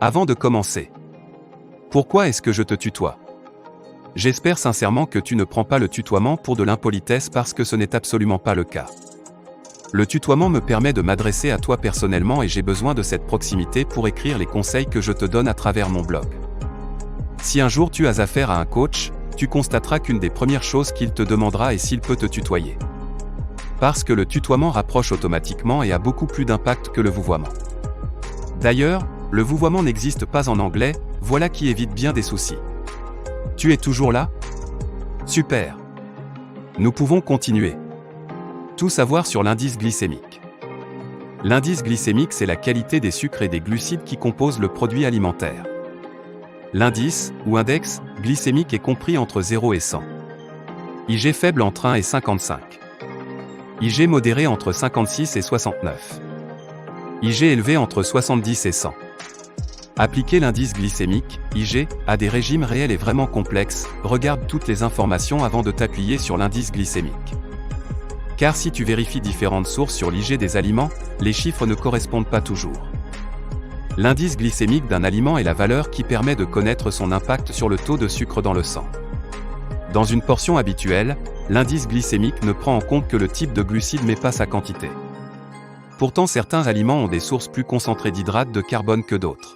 Avant de commencer, pourquoi est-ce que je te tutoie? J'espère sincèrement que tu ne prends pas le tutoiement pour de l'impolitesse parce que ce n'est absolument pas le cas. Le tutoiement me permet de m'adresser à toi personnellement et j'ai besoin de cette proximité pour écrire les conseils que je te donne à travers mon blog. Si un jour tu as affaire à un coach, tu constateras qu'une des premières choses qu'il te demandera est s'il peut te tutoyer. Parce que le tutoiement rapproche automatiquement et a beaucoup plus d'impact que le vouvoiement. D'ailleurs, le vouvoiement n'existe pas en anglais, voilà qui évite bien des soucis. Tu es toujours là? Super! Nous pouvons continuer. Tout savoir sur l'indice glycémique. L'indice glycémique, c'est la qualité des sucres et des glucides qui composent le produit alimentaire. L'indice, ou index, glycémique est compris entre 0 et 100. IG faible entre 1 et 55. IG modéré entre 56 et 69. IG élevé entre 70 et 100. Appliquer l'indice glycémique, IG, à des régimes réels est vraiment complexe, regarde toutes les informations avant de t'appuyer sur l'indice glycémique. Car si tu vérifies différentes sources sur l'IG des aliments, les chiffres ne correspondent pas toujours. L'indice glycémique d'un aliment est la valeur qui permet de connaître son impact sur le taux de sucre dans le sang. Dans une portion habituelle, l'indice glycémique ne prend en compte que le type de glucides mais pas sa quantité. Pourtant certains aliments ont des sources plus concentrées d'hydrates de carbone que d'autres.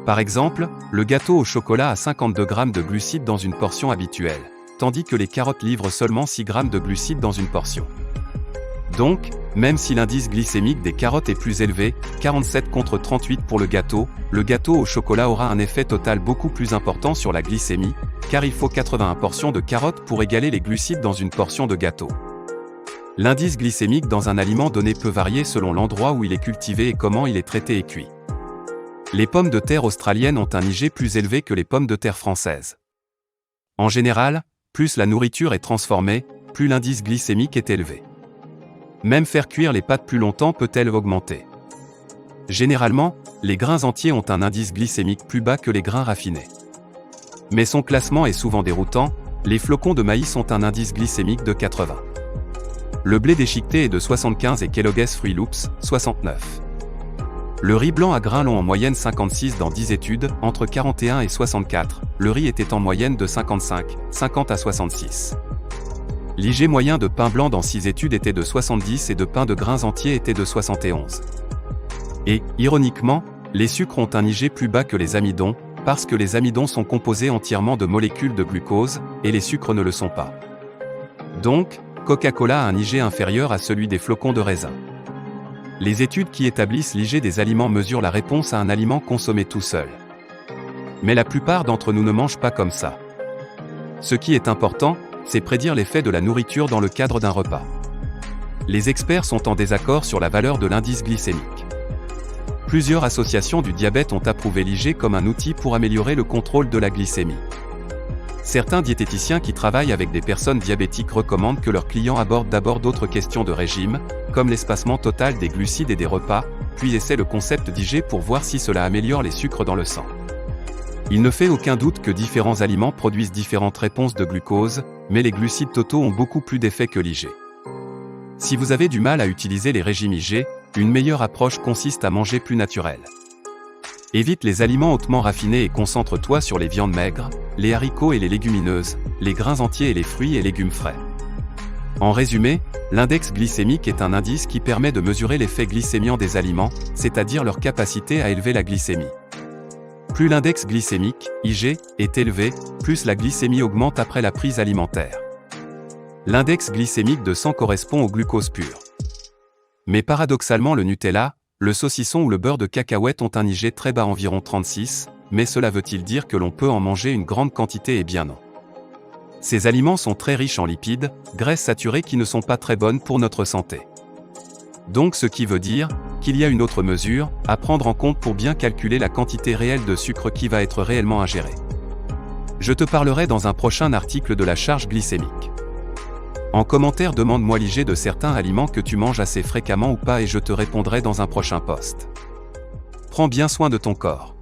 Par exemple, le gâteau au chocolat a 52 g de glucides dans une portion habituelle, tandis que les carottes livrent seulement 6 g de glucides dans une portion. Donc, même si l'indice glycémique des carottes est plus élevé, 47 contre 38 pour le gâteau au chocolat aura un effet total beaucoup plus important sur la glycémie, car il faut 81 portions de carottes pour égaler les glucides dans une portion de gâteau. L'indice glycémique dans un aliment donné peut varier selon l'endroit où il est cultivé et comment il est traité et cuit. Les pommes de terre australiennes ont un IG plus élevé que les pommes de terre françaises. En général, plus la nourriture est transformée, plus l'indice glycémique est élevé. Même faire cuire les pâtes plus longtemps peut-elle augmenter. Généralement, les grains entiers ont un indice glycémique plus bas que les grains raffinés. Mais son classement est souvent déroutant, les flocons de maïs ont un indice glycémique de 80. Le blé déchiqueté est de 75 et Kellogg's Fruit Loops, 69. Le riz blanc à grains longs en moyenne 56 dans 10 études, entre 41 et 64, le riz était en moyenne de 55, 50 à 66. L'IG moyen de pain blanc dans 6 études était de 70 et de pain de grains entiers était de 71. Et, ironiquement, les sucres ont un IG plus bas que les amidons, parce que les amidons sont composés entièrement de molécules de glucose, et les sucres ne le sont pas. Donc, Coca-Cola a un IG inférieur à celui des flocons de raisin. Les études qui établissent l'IG des aliments mesurent la réponse à un aliment consommé tout seul. Mais la plupart d'entre nous ne mangent pas comme ça. Ce qui est important, c'est prédire l'effet de la nourriture dans le cadre d'un repas. Les experts sont en désaccord sur la valeur de l'indice glycémique. Plusieurs associations du diabète ont approuvé l'IG comme un outil pour améliorer le contrôle de la glycémie. Certains diététiciens qui travaillent avec des personnes diabétiques recommandent que leurs clients abordent d'abord d'autres questions de régime, comme l'espacement total des glucides et des repas, puis essaient le concept d'IG pour voir si cela améliore les sucres dans le sang. Il ne fait aucun doute que différents aliments produisent différentes réponses de glucose, mais les glucides totaux ont beaucoup plus d'effet que l'IG. Si vous avez du mal à utiliser les régimes IG, une meilleure approche consiste à manger plus naturel. Évite les aliments hautement raffinés et concentre-toi sur les viandes maigres, les haricots et les légumineuses, les grains entiers et les fruits et légumes frais. En résumé, l'index glycémique est un indice qui permet de mesurer l'effet glycémiant des aliments, c'est-à-dire leur capacité à élever la glycémie. Plus l'index glycémique, IG, est élevé, plus la glycémie augmente après la prise alimentaire. L'index glycémique de 100 correspond au glucose pur. Mais paradoxalement le Nutella, le saucisson ou le beurre de cacahuète ont un IG très bas environ 36, mais cela veut-il dire que l'on peut en manger une grande quantité? Eh bien non. Ces aliments sont très riches en lipides, graisses saturées qui ne sont pas très bonnes pour notre santé. Donc ce qui veut dire qu'il y a une autre mesure à prendre en compte pour bien calculer la quantité réelle de sucre qui va être réellement ingérée. Je te parlerai dans un prochain article de la charge glycémique. En commentaire, demande-moi l'IG de certains aliments que tu manges assez fréquemment ou pas et je te répondrai dans un prochain post. Prends bien soin de ton corps.